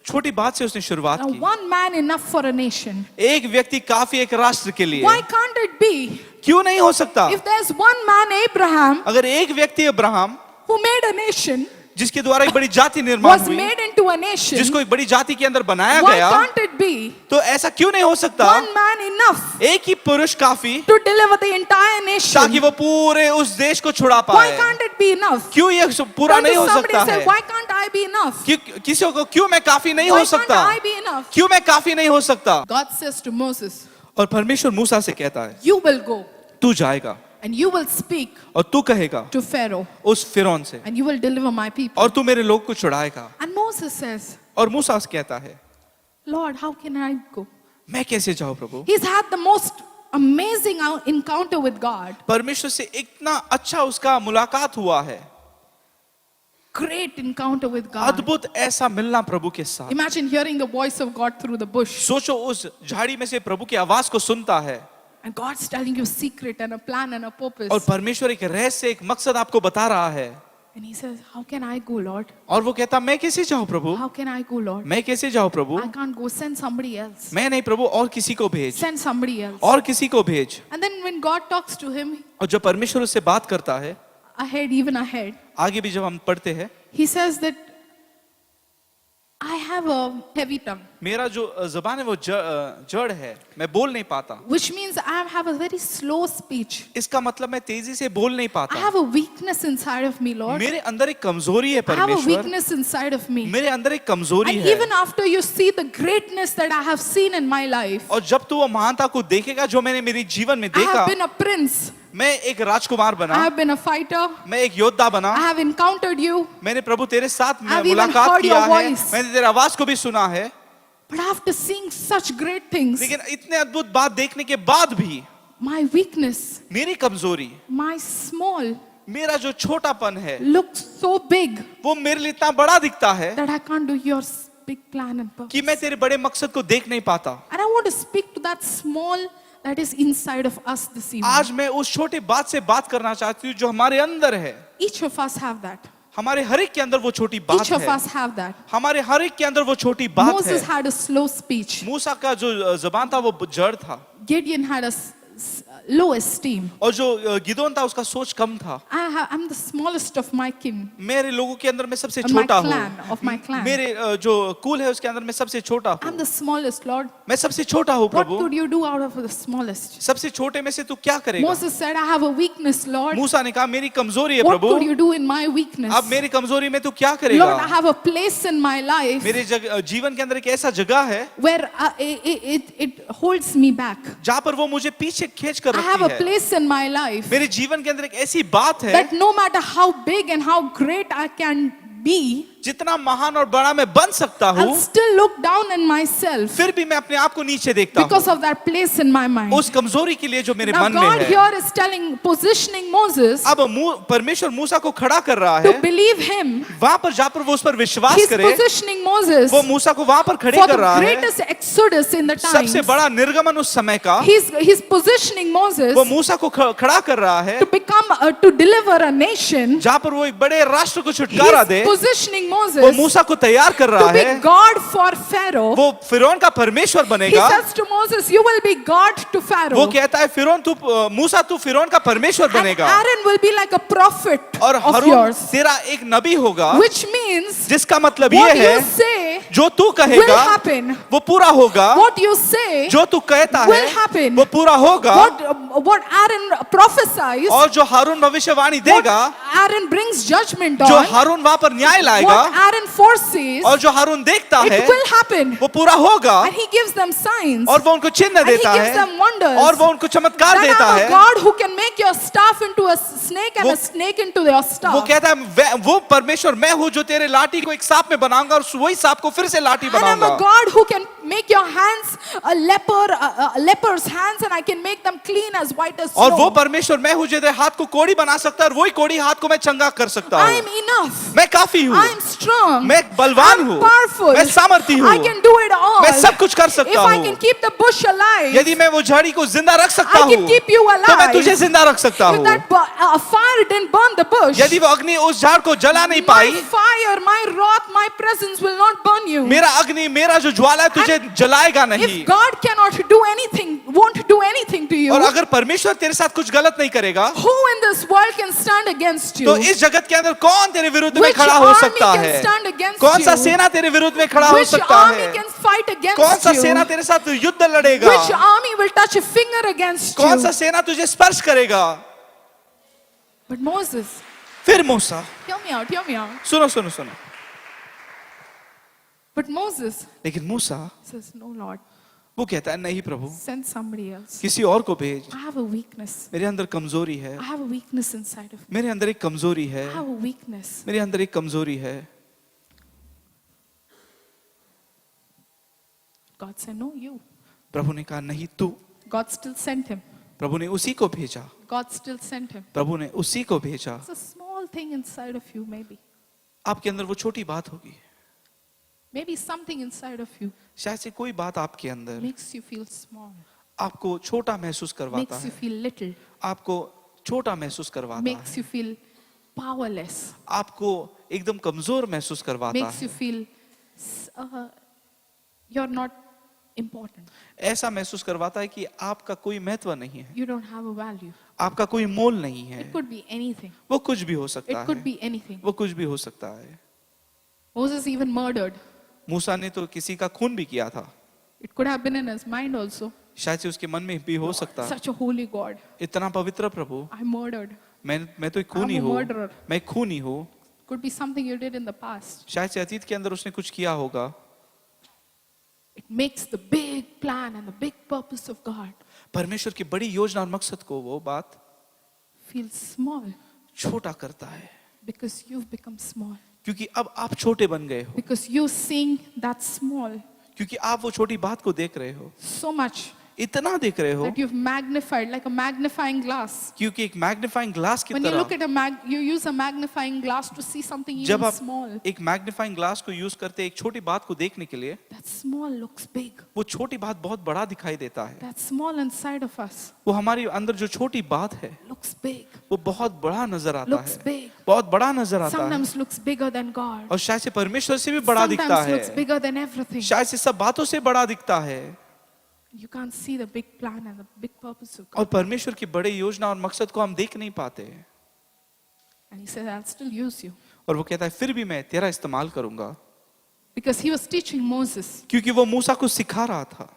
छोटी बात से उसने शुरुआत Now, की। one man enough for a nation. एक व्यक्ति काफी एक राष्ट्र के लिए, Why can't it be? क्यों नहीं हो सकता? If there's one man, Abraham, अगर एक व्यक्ति Abraham who made a nation, जिसके द्वारा एक बड़ी जाति निर्माण was हुई, made into a nation, जिसको एक बड़ी जाति के अंदर बनाया why गया, can't it be तो ऐसा क्यों नहीं हो सकता? one man enough एक ही पुरुष काफी to deliver the entire ताकि nation? वो पूरे उस देश को छुड़ा Why पाए। can't it be enough? क्यों ये पूरा Turn नहीं to हो somebody सकता and say, है? why can't I be enough? किसी को क्यों मैं काफी नहीं हो Why can't सकता? I be enough? क्यों मैं काफी नहीं हो सकता? God says to Moses, और परमेश्वर मूसा से कहता है, you will go तू जाएगा and you will speak और तू कहेगा to Pharaoh उस फिरौन से, and you will deliver my people. और तू मेरे लोग को छुड़ाएगा। And Moses says, और मूसा कहता है, Lord, how can I go? मैं कैसे जाऊं प्रभु? He's had the most amazing encounter with God. परमेश्वर से इतना अच्छा उसका मुलाकात हुआ है, Great encounter with God. अद्भुत ऐसा मिलना प्रभु के साथ। Imagine hearing the voice of God through the bush. सोचो उस झाड़ी में से प्रभु की आवाज को सुनता है, And God's telling you secret and a plan and a purpose. और परमेश्वर एक रहस्य, एक मकसद आपको बता रहा है, And he says, how can I go, Lord? और वो कहता, मैं कैसे जाऊं प्रभु? How can I go, Lord? मैं कैसे जाऊं प्रभु? I can't go. Send somebody else. मैं नहीं प्रभु, और किसी को भेज, Send somebody else. और किसी को भेज। And then when God talks to him, और जब परमेश्वर उससे बात करता है, ahead, even ahead, आगे भी जब हम पढ़ते हैं, he says that I have a heavy tongue, मेरा जो जबान है वो जड़ है, मैं बोल नहीं पाता। which means I have a very slow speech. इसका मतलब मैं तेजी से बोल नहीं I पाता। have a weakness inside of me, Lord. मेरे अंदर एक कमजोरी है I have a परमेश्वर, weakness inside of me. मेरे अंदर एक कमजोरी And है। even after you see the greatness that I have seen in my life, और जब तू वो महानता को देखेगा जो मैंने मेरे जीवन में I देखा, have been a prince, मैं एक राजकुमार I बना, have been a fighter, मैं एक योद्धा बना, I have encountered you, मैंने प्रभु तेरे साथ में I've even मुलाकात heard किया your है, voice. मैंने तेरे आवाज को भी सुना है, but after seeing such great things, लेकिन इतने अद्भुत बात देखने के बाद भी my weakness, मेरी कमजोरी, my small, मेरा जो छोटापन है, looks so big वो मेरे लिए इतना बड़ा दिखता है that I can't do your big plan and purpose. कि मैं तेरे बड़े मकसद को देख नहीं पाता। And I want to speak to that small that is inside of us this evening. आज मैं उस छोटे बात से बात करना चाहती हूँ जो हमारे अंदर है। Each of us have that. हमारे हर एक के अंदर वो छोटी बात Each of है, us have that. हमारे हर एक के अंदर वो छोटी बात Moses है। had a slow speech. मूसा का जो जबान था वो जड़ था, Gideon had a low esteem. और जो गिदोन था उसका सोच कम था। I'm the smallest of my kin. मेरे लोगों के अंदर मैं सबसे Of my छोटा clan, हूँ, of my clan. मेरे जो कुल है उसके अंदर मैं सबसे छोटा I'm हूँ, the smallest, Lord. मैं सबसे छोटा हूँ What Prabhu. could you do out of the smallest? सबसे छोटे में से तू क्या करेगा? Moses said, I have a weakness, Lord. मूसा ने कहा मेरी कमजोरी है What Prabhu, could you do in my weakness? अब मेरी कमजोरी में तू क्या Lord, I करेगा? have a place in my life मेरे जीवन के अंदर एक ऐसा जगह है where it holds me back. जहाँ पर वो मुझे पीछे खींच कर I have रखती a है। place in my life मेरे जीवन के अंदर एक ऐसी बात है that no matter how big and how great I can be, जितना महान और बड़ा मैं बन सकता I'll हूँ, still look down on myself फिर भी मैं अपने आप को नीचे देखता because हूँ of that place in my mind. उस कमजोरी के लिए जो मेरे Now मन में God है। here is telling, positioning Moses अब परमेश्वर मूसा को खड़ा कर रहा to है, believe him. वहां पर जहाँ पर वो उस पर विश्वास He's करे, positioning Moses वो मूसा को वहां पर खड़े for कर the रहा है। greatest exodus in the times. सबसे बड़ा निर्गमन उस समय का He's positioning Moses वो मूसा को खड़ा कर रहा है, to become, to deliver a nation. जहाँ पर वो एक बड़े राष्ट्र को छुटकारा दे। He's positioning वो Moses मूसा को तैयार कर to रहा be है, God for Pharaoh. वो फिरौन का परमेश्वर He बनेगा। says to Moses, you will be God to वो Pharaoh. कहता है फिरौन तू मूसा तू फिरौन का परमेश्वर And बनेगा Aaron will be like a prophet और of हारून yours. तेरा एक नबी होगा, Which means जिसका मतलब what ये you है say जो तू will कहेगा happen. वो पूरा होगा, What you say, जो तू कहता will है happen. वो पूरा होगा, what Aaron prophesies, और जो हारून भविष्यवाणी what देगा, Aaron brings judgment जो on, हारून वहां पर न्याय लाएगा, what Aaron foresees, और जो हारून देखता है it will happen. वो पूरा होगा, And he gives them signs. और वो उनको चिन्ह And he देता gives है, them wonders. और वो उनको चमत्कार That देता I'm a है। God who can make your staff into a snake and वो- a snake into your वो staff. कहता है वो परमेश्वर मैं हूँ जो तेरे लाठी को एक सांप में बनाऊंगा और वही सांप को फिर से लाठी And I'm a बनाऊंगा। God who can make your hands a leper's hands, and I can make them clean as white as और वो snow. परमेश्वर मैं हूँ जो तेरे हाथ को कोड़ी बना सकता है और वही कोड़ी हाथ को मैं चंगा कर सकता I हूँ। am enough. मैं काफी हूँ, I am strong. मैं बलवान I'm हूँ, powerful. मैं सामर्थी हूँ, I can do it all. मैं सब कुछ कर If सकता I हूँ। can keep the bush alive, यदि मैं वो झाड़ी को जिंदा रख सकता I हूँ can keep you तो मैं alive. तुझे जिंदा रख सकता If हूँ। that fire didn't burn the bush, यदि वो अग्नि उस झाड़ को जला नहीं my pi, fire, my wrath, my presence will not burn you. मेरा अग्नि मेरा जो ज्वाला है तुझे जलाएगा नहीं। If God cannot do anything, won't do anything to you, और अगर परमेश्वर तेरे साथ कुछ गलत नहीं करेगा who in this world can stand against you? तो इस जगत के अंदर कौन तेरे विरुद्ध में Which खड़ा हो army सकता can है? stand against कौन सा you? सेना तेरे विरुद्ध में खड़ा हो Which सकता army है? can fight against कौन सा you? सेना तेरे साथ युद्ध लड़ेगा? Which army will touch a finger against कौन सा you? सेना तुझे स्पर्श करेगा? But Moses, फिर मूसा, hear me out, hear me out. सुनो सुनो सुनो, But Moses लेकिन मूसा says, no Lord, वो कहता है नहीं प्रभु, send somebody else. किसी और को भेज, I have a weakness. मेरे अंदर कमजोरी है, I have a weakness inside of me. मेरे अंदर एक कमजोरी है, I have a weakness. मेरे अंदर एक कमजोरी है। God said, no, you. प्रभु ने कहा नहीं तू। God still sent him. प्रभु ने उसी को भेजा, God still sent him. प्रभु ने उसी को भेजा। It's a small thing inside of you, maybe. आपके अंदर वो छोटी बात होगी, Maybe something inside of you शायद से कोई बात आपके अंदर makes you feel small, आपको छोटा महसूस करवाता makes you है, feel little, आपको छोटा महसूस करवाता makes है, you feel powerless, आपको एकदम कमजोर महसूस करवाता makes you है, feel you're not important. ऐसा महसूस करवाता है कि आपका कोई महत्व नहीं है, You don't have a value. आपका कोई मोल नहीं है। It could be anything. वो कुछ भी हो सकता It could है, be anything. वो कुछ भी हो सकता है। Moses even murdered. मूसा ने तो किसी का खून भी किया था, It could have been in his mind also. शायद से उसके मन में भी हो सकता है, Such a holy God. इतना पवित्र प्रभु, I murdered. मैं तो एक खूनी I'm a हूँ, murderer. मैं एक खूनी हूँ। Could be something you did in the past. शायद से अतीत के अंदर उसने कुछ किया होगा। It makes the big plan and the big purpose of God परमेश्वर की बड़ी योजना और मकसद को वो बात feel small छोटा करता है, because you've become small. क्योंकि अब आप छोटे बन गए हो, Because you're seeing that small क्योंकि आप वो छोटी बात को देख रहे हो, so much इतना देख रहे हो, that you've magnified like a magnifying glass. क्योंकि एक मैग्नीफाइंग ग्लास की When you look तरह at you use a magnifying glass to see something जब even आप small. एक मैग्नीफाइंग ग्लास को यूज करते हैं एक छोटी बात को देखने के लिए, That small looks big. वो छोटी बात बहुत बड़ा दिखाई देता है। That small inside of us वो हमारे अंदर जो छोटी बात है looks big. वो बहुत बड़ा नजर आता Looks है, big. बहुत बड़ा नजर आता है, Sometimes looks bigger than God. और शायद से परमेश्वर से भी बड़ा दिखता Sometimes looks है, bigger than everything. शायद से सब बातों से बड़ा दिखता है। You can't see the big plan and the big purpose of और God. परमेश्वर की बड़े योजना और मकसद को हम देख नहीं पाते। And he said, I'll still use you. और वो कहता है फिर भी मैं तेरा इस्तेमाल करूंगा, Because he was teaching Moses. क्योंकि वो मूसा को सिखा रहा था।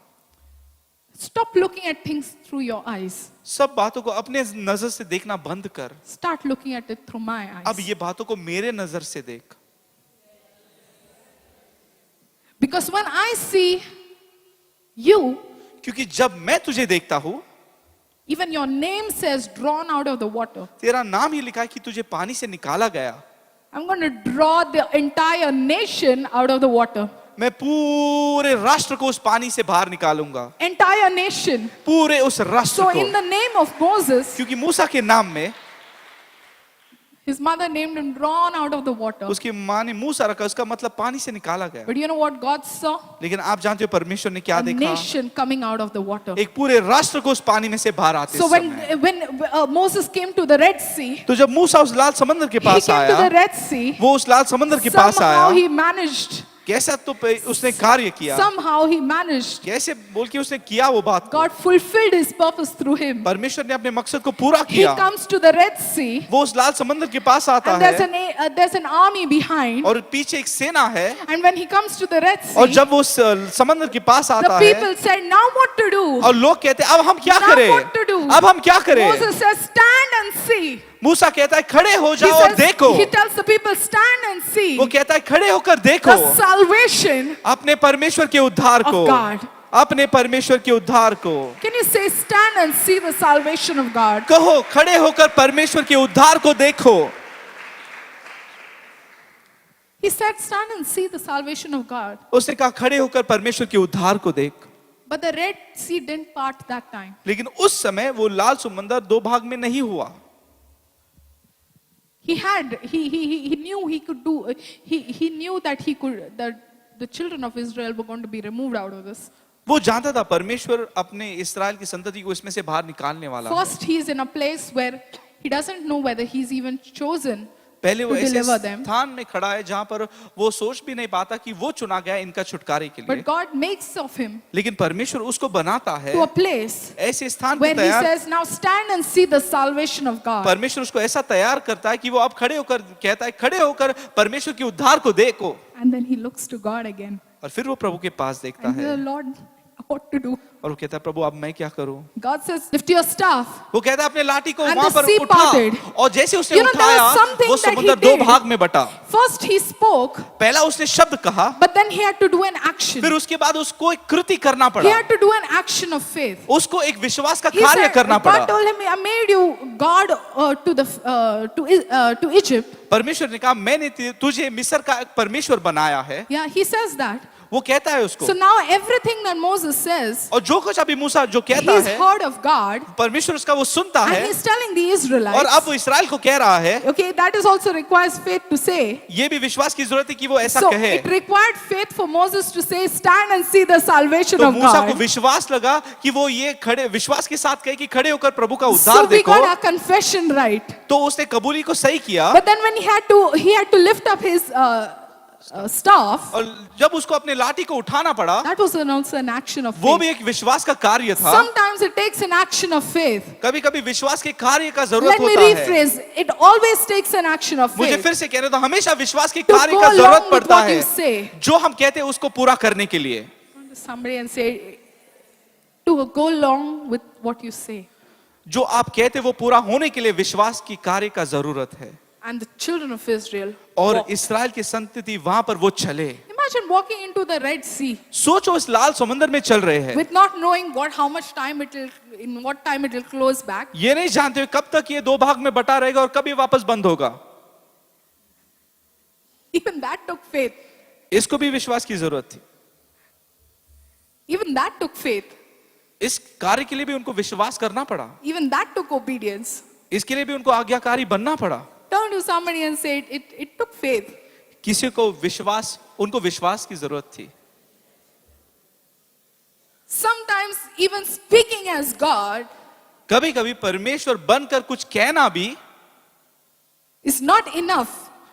Stop looking at things through your eyes. सब बातों को अपने नजर से देखना बंद कर, Start looking at it through my अब eyes. ये बातों को मेरे नजर से देख। Because when I see you, क्योंकि जब मैं तुझे देखता हूँ, even your name says drawn out of the water. तेरा नाम ही लिखा है कि तुझे पानी से निकाला गया। I'm going to draw the entire nation out of the water. मैं पूरे राष्ट्र को उस पानी से बाहर निकालूंगा, Entire nation. पूरे उस राष्ट्र So को। in the name of Moses, क्योंकि मूसा के नाम में his mother named him drawn out of the water. उसकी माँ ने मूसा रखा, उसका मतलब पानी से निकाला गया। But you know what God saw? लेकिन आप जानते हो परमेश्वर ने क्या A देखा? nation coming out of the water. एक पूरे राष्ट्र को उस पानी में से बाहर आते So समय। when Moses came to the Red Sea, तो जब मूसा उस लाल समंदर के he पास came to आया, the Red Sea. वो उस लाल समंदर के पास Somehow आया, he managed. कैसा तो उसने कार्य किया, Somehow he managed. कैसे बोल के उसने किया वो बात को। God fulfilled his purpose through him. परमेश्वर ने अपने मकसद को पूरा He किया। comes to the Red Sea, वो उस लाल समंदर के पास आता and है there's an army behind. और पीछे एक सेना है, And when he comes to the Red और Sea, जब वो उस समंदर के पास the आता है people said, "Now what to do?" और लोग कहते हैं अब हम क्या Now करें, what to do? अब हम क्या करें। Moses says, "Stand and see." मूसा कहता है खड़े हो He जाओ और देखो। he tells the people, "Stand and see वो कहता है खड़े होकर देखो the salvation अपने परमेश्वर के उद्धार of को, God." अपने परमेश्वर के उद्धार को। Can you say, "Stand and see the salvation of God"? कहो खड़े होकर परमेश्वर के उद्धार को देखो। He said, "Stand and see the salvation of God." उसने कहा खड़े होकर परमेश्वर के उद्धार को देख। But the Red Sea didn't part that time. लेकिन उस समय वो लाल समंदर दो भाग में नहीं हुआ। He knew he could do, he knew that the children of Israel were going to be removed out of this. वो जानता था परमेश्वर अपने इस्राएल की संतति को इसमें से बाहर निकालने वाला है। First, he is in a place where he doesn't know whether he's even chosen पहले वो to ऐसे deliver them. स्थान में खड़ा है जहां पर वो सोच भी नहीं पाता कि वो चुना गया इनका छुटकारे के लिए। But God makes of him लेकिन परमेश्वर उसको बनाता है to a place ऐसे स्थान को where he तैयार, says, "Now stand and see the salvation of God." परमेश्वर उसको ऐसा तैयार करता है कि वो अब खड़े होकर कहता है खड़े होकर परमेश्वर के उद्धार को देखो। And then he looks to God again. और फिर वो प्रभु के पास देखता And है the Lord, what to do? और वो कहता है प्रभु अब मैं क्या करूं। God says, "Lift your staff." वो कहता है अपने लाठी को And वहां the पर sea उठा, parted. और जैसे उसने You know, there was उठाया something वो that he समुद्र दो did. भाग में बटा। First he spoke, पहला उसने शब्द कहा, but then he had to do an action. फिर उसके बाद उसको एक कृति करना He पड़ा, had to do an action of faith. उसको एक विश्वास का He कार्य said, करना God पड़ा। told him, "I made you God to Egypt." परमेश्वर ने कहा मैंने तुझे मिस्र का एक परमेश्वर बनाया है। Yeah, he says that. वो कहता है उसको, So now everything that Moses says, और जो कुछ अभी मूसा जो कहता he's है heard of God, परमेश्वर उसका वो सुनता and है, he's telling the और Israelites. अब वो इसराइल को कह रहा है। Okay, that is also requires faith to say. ये भी विश्वास की जरूरत है कि वो ऐसा So कहे। it required faith for Moses to say, "Stand and see the salvation तो of मूसा को God." विश्वास लगा कि वो ये खड़े विश्वास के साथ कहे कि खड़े होकर प्रभु का So उद्धार we देखो। got our confession right. तो उसने कबूली को सही किया, But then when he had to lift up his staff, और जब उसको अपने लाठी को उठाना पड़ा, that was also an action of वो faith. भी एक विश्वास का कार्य था। Sometimes it takes an action of faith. कभी कभी विश्वास के कार्य का जरूरत Let me होता है। rephrase. It always takes an action of मुझे faith. फिर से कहने दो, हमेशा विश्वास के To कार्य go का along जरूरत with पड़ता what है you say. जो हम कहते हैं उसको पूरा करने के लिए। Turn to somebody and say, to go along with what you say. जो आप कहते वो पूरा होने के लिए विश्वास की कार्य का जरूरत है। And the children of Israel और walked. इस्राएल की संतति वहां पर वो चले। Imagine walking into the Red Sea सोचो इस लाल समुद्र में चल रहे हैं, with not knowing how much time in what time it will close back. ये नहीं जानते हुए कब तक ये दो भाग में बटा रहेगा और कभी वापस बंद होगा। Even that took faith. इसको भी विश्वास की जरूरत थी। Even that took faith. इस कार्य के लिए भी उनको विश्वास करना पड़ा, Even that took obedience. इसके लिए भी उनको आज्ञाकारी बनना पड़ा। Turn to somebody and say, it took faith. किसी को विश्वास, उनको विश्वास की जरूरत थी। Sometimes even speaking as God कभी कभी परमेश्वर बनकर कुछ कहना भी is not enough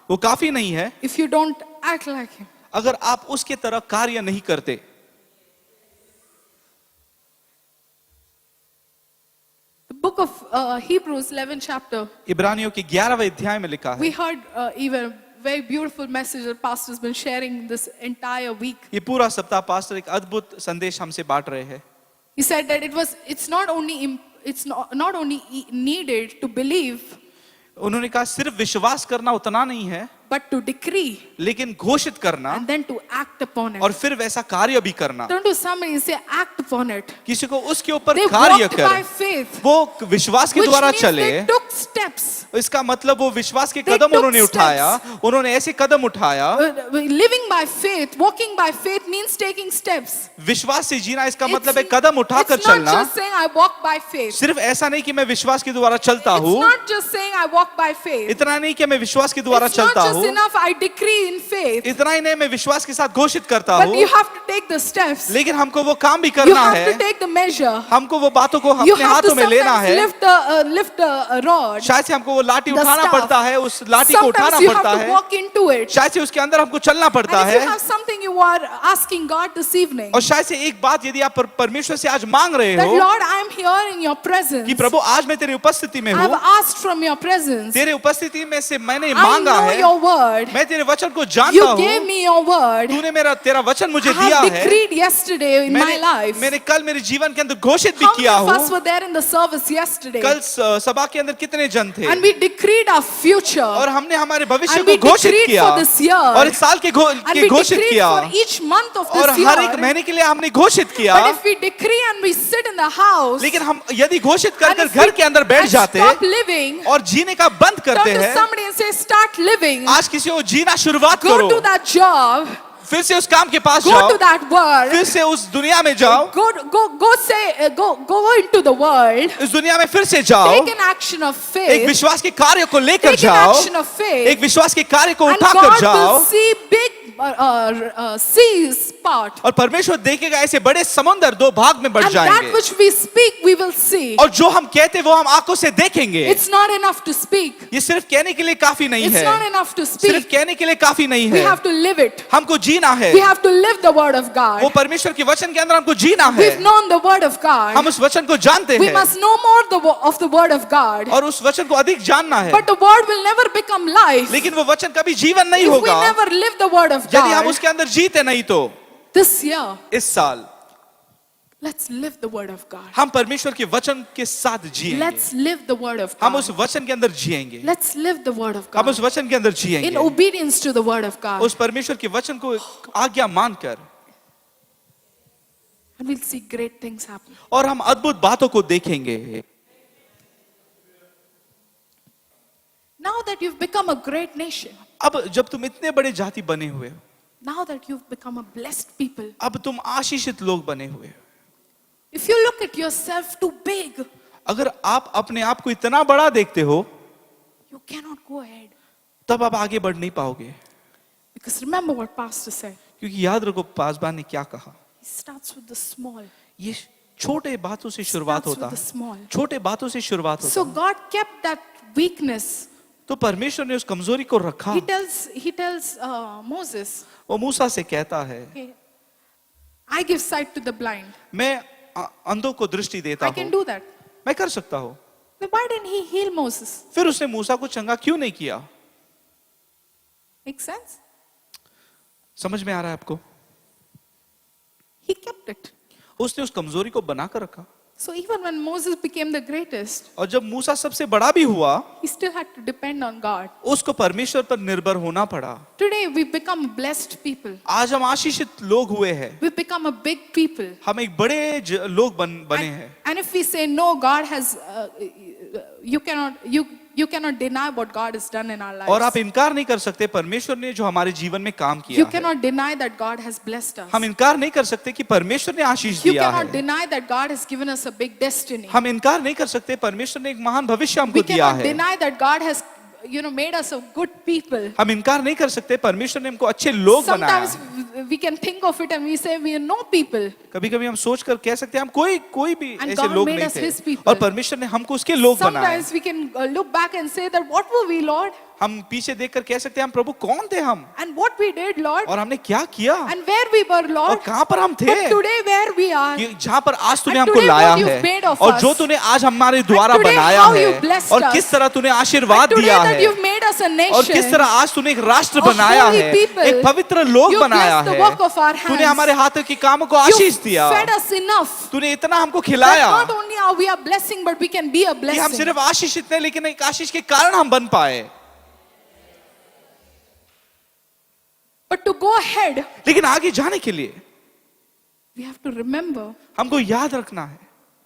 वो काफी नहीं है if you don't act like Him. अगर आप उसके तरह कार्य नहीं करते। The book of Hebrews 11 chapter, इब्रानियों के 11वें अध्याय में लिखा है, we heard even very beautiful message that pastor's been sharing this entire week. ये पूरा सप्ताह पास्टर एक अद्भुत संदेश हमसे बांट रहे हैं। He said that it's not only needed to believe, उन्होंने कहा सिर्फ विश्वास करना उतना नहीं है, but to decree लेकिन घोषित करना and then to act upon it. और फिर वैसा कार्य भी करना। Turn to somebody and say, act upon it. किसी को उसके ऊपर They कार्य walked by कर, faith, वो विश्वास के which द्वारा means चले। they took steps. इसका मतलब वो विश्वास के They कदम took उन्होंने उठाया, उन्होंने ऐसे कदम उठाया। Living by faith, walking by faith means taking steps. विश्वास से जीना इसका It's- मतलब है कदम उठाकर it's not चलना। just saying I walk by faith. सिर्फ ऐसा नहीं कि मैं विश्वास के द्वारा चलता It's हूँ, not just saying I walk by faith. इतना नहीं कि मैं विश्वास के द्वारा It's not चलता just हूँ, enough I decree in faith. इतना ही नहीं मैं विश्वास के साथ घोषित करता But हूँ, you have to take the steps. लेकिन हमको वो काम भी You करना have है। to take the measure. हमको वो बातों को You अपने have to हाथों में लेना sometimes है। lift a rod. शायद से हमको वो लाठी The उठाना staff. पड़ता है, उस लाठी को उठाना Sometimes you have पड़ता to है। walk into it. शायद से उसके अंदर हमको चलना पड़ता And if you है। have something you are asking God this evening, और शायद से एक बात यदि आप परमेश्वर से आज मांग रहे that हो Lord, I am here in your presence. कि प्रभु आज मैं तेरी उपस्थिति में I have हूँ, asked from your presence. तेरे उपस्थिति में से मैंने I मांगा know है, your word. मैं तेरे वचन को जानता You हूँ, gave me your word. तूने तेरा वचन मुझे I दिया have है। decreed yesterday in my life. मैंने कल मेरे जीवन के अंदर घोषित भी How many किया of us हूँ। were there in the service yesterday? कल सभा के अंदर कितने जन थे And we decreed our future. और हमने हमारे भविष्य And को we घोषित decreed किया for this year. और इस साल के And we घोषित decreed किया for each month of और this हर एक year. महीने के लिए हमने घोषित किया। But if we decree and we sit in the house लेकिन हम यदि घोषित कर and कर if घर we के अंदर बैठ and जाते stop living, और जीने का बंद करते turn to हैं, somebody and say, start living. आज किसी को जीना शुरुआत Go to करो, that job. फिर से उस काम के पास Go जाओ, to that work. फिर से उस दुनिया में जाओ, Go into the world. इस दुनिया में फिर से जाओ, Take an action of एक faith. विश्वास के कार्य को लेकर Take an जाओ, action of faith. एक विश्वास के कार्य को And उठाकर God जाओ will see big seas part. और परमेश्वर देखेगा ऐसे बड़े समुंदर दो भाग में बढ़ And that जाएंगे which we speak, we will see. और जो हम कहते हैं वो हम आंखों से देखेंगे। It's not enough to speak. ये सिर्फ कहने के लिए काफी नहीं It's है, not enough to सिर्फ speak. कहने के लिए काफी नहीं We है, have to live it. हमको जीना है। We have to live the word of वो God. परमेश्वर के वचन के अंदर हमको जीना है। We've known the word of हम God. उस वचन को जानते We हैं must know more of the word of God. और उस वचन को अधिक जानना है, But the word will never become life लेकिन वो वचन कभी जीवन नहीं if we होगा never live the word of यदि हम God. उसके अंदर जीते नहीं। तो This year, इस साल let's live the word of God. हम परमेश्वर के वचन के साथ जिएंगे, Let's live the word of हम God. उस वचन के अंदर जिएंगे, Let's live the word of हम उस God वचन के अंदर in जिएंगे, obedience to the word of God. उस परमेश्वर के वचन को आज्ञा मानकर, And we'll see great things happen. और हम अद्भुत बातों को देखेंगे। Now that you've become a great nation, अब जब तुम इतने बड़े जाति बने हुए हो, now that you've become a blessed people, अब तुम आशीषित लोग बने हुए हो, if you look at yourself too big, अगर आप अपने आप को इतना बड़ा देखते हो you cannot go ahead. तब आप आगे बढ़ नहीं पाओगे, Because remember what Pastor said. क्योंकि याद रखो पासवान ने क्या कहा, He starts with the small. ये छोटे बातों से शुरुआत Starts होता with the है, small. छोटे बातों से शुरुआत होता So है। God kept that weakness. तो परमेश्वर ने उस कमजोरी को रखा। He tells Moses, वो मूसा से कहता है, "Okay, I give sight to the blind. मैं अंधों को दृष्टि देता I can हूँ, do that." मैं कर सकता हूँ। But why didn't he heal Moses? फिर उसने मूसा को चंगा क्यों नहीं किया? Make sense? समझ में आ रहा है आपको? He kept it. उसने उस कमजोरी को बना कर रखा, So even when Moses became the greatest, और जब मूसा सबसे बड़ा भी हुआ, he still had to depend on God. उसको परमेश्वर पर निर्भर होना पड़ा। Today we become blessed people. आज हम आशीषित लोग हुए हैं, We become a big people. हम एक बड़े लोग बने हैं। And if we say no, God has, you cannot deny what God has done in our lives. और आप इनकार नहीं कर सकते परमेश्वर ने जो हमारे जीवन में काम You किया है। cannot deny that God has blessed us. हम इनकार नहीं कर सकते कि परमेश्वर ने आशीष You दिया cannot है। deny that God has given us a big destiny. हम इनकार नहीं कर सकते परमेश्वर ने एक महान भविष्य हमको We दिया cannot है। deny that God has, made us a good people. हम इनकार नहीं कर सकते परमेश्वर ने हमको अच्छे लोग बनाया Sometimes है। we can think of it and we say we are no people. कभी कभी हम सोच कर कह सकते हैं हम कोई भी And ऐसे God लोग made नहीं us His थे, people. और परमेश्वर ने हमको उसके लोग बनाए। Sometimes we can look back and say that what were we, Lord? हम पीछे देखकर कह सकते हैं हम प्रभु कौन थे हम, And what we did, Lord? और हमने क्या किया, And where we were, और Lord? कहाँ पर हम थे, But today where we are? कि जहाँ पर आज तूने And हमको today लाया what you've made है, of और us. जो तूने आज हमारे द्वारा today बनाया how है, you've blessed और us. किस तरह तूने आशीर्वाद Today दिया that है, you've made us a और किस nation. तरह आज तूने एक राष्ट्र of बनाया holy है, people. एक पवित्र लोग You've बनाया blessed the है, work of our तूने hands. हमारे हाथों की कामों को You आशीष दिया, fed us enough तूने इतना हमको that खिलाया not only are we a blessing, but we can be a कि हम blessing. सिर्फ आशीषित नहीं लेकिन एक आशीष के कारण हम बन पाए। But to go ahead, लेकिन आगे जाने के लिए we have to remember हमको याद रखना है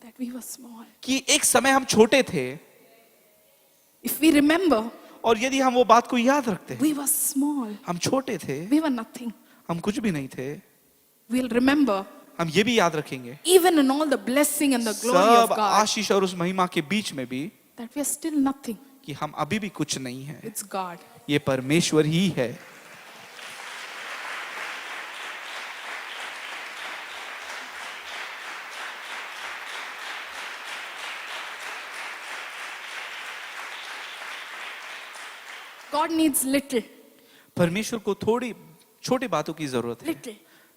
that we were small. कि एक समय हम छोटे थे, If we remember, और यदि हम वो बात को याद रखते हैं, we were small. हम छोटे थे, We were nothing. हम कुछ भी नहीं थे, We'll remember, हम ये भी याद रखेंगे even in all the blessing and the glory of सब God, आशीष और उस महिमा के बीच में भी that we are still nothing. कि हम अभी भी कुछ नहीं है, It's God. ये परमेश्वर ही है। God needs little, परमेश्वर को थोड़ी छोटी बातों की जरूरत है, little.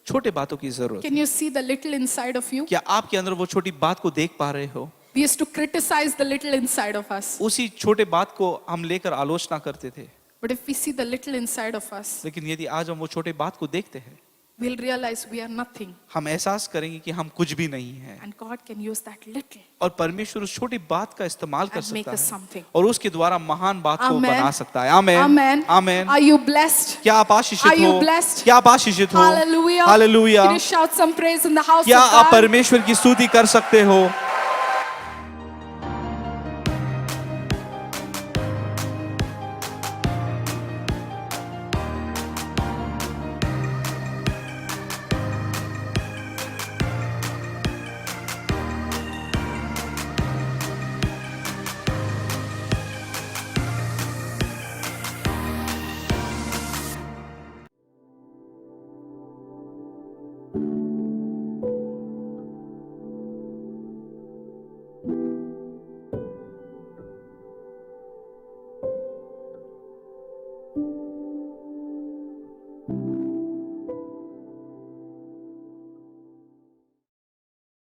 छोटे बातों की जरूरत है। Can you see the little inside of you? क्या आपके अंदर वो छोटी बात को देख पा रहे हो? We used to criticize the little inside of us. उसी छोटे बात को हम लेकर आलोचना करते थे, But if we see the little inside of us, लेकिन यदि आज हम वो छोटे बात को देखते हैं, we'll realize we are nothing. हम एहसास करेंगे कि हम कुछ भी नहीं है, And God can use that little. और परमेश्वर उस छोटी बात का इस्तेमाल कर And make सकता us है something. और उसके द्वारा महान बात को Amen. बना सकता है। आमेन, Amen. Amen. Are you blessed? क्या आप आशीषित Are you हो? blessed? क्या आप आशीषित हो? Hallelujah. Hallelujah. Can you shout some praise in the house क्या of आप God? परमेश्वर की स्तुति कर सकते हो?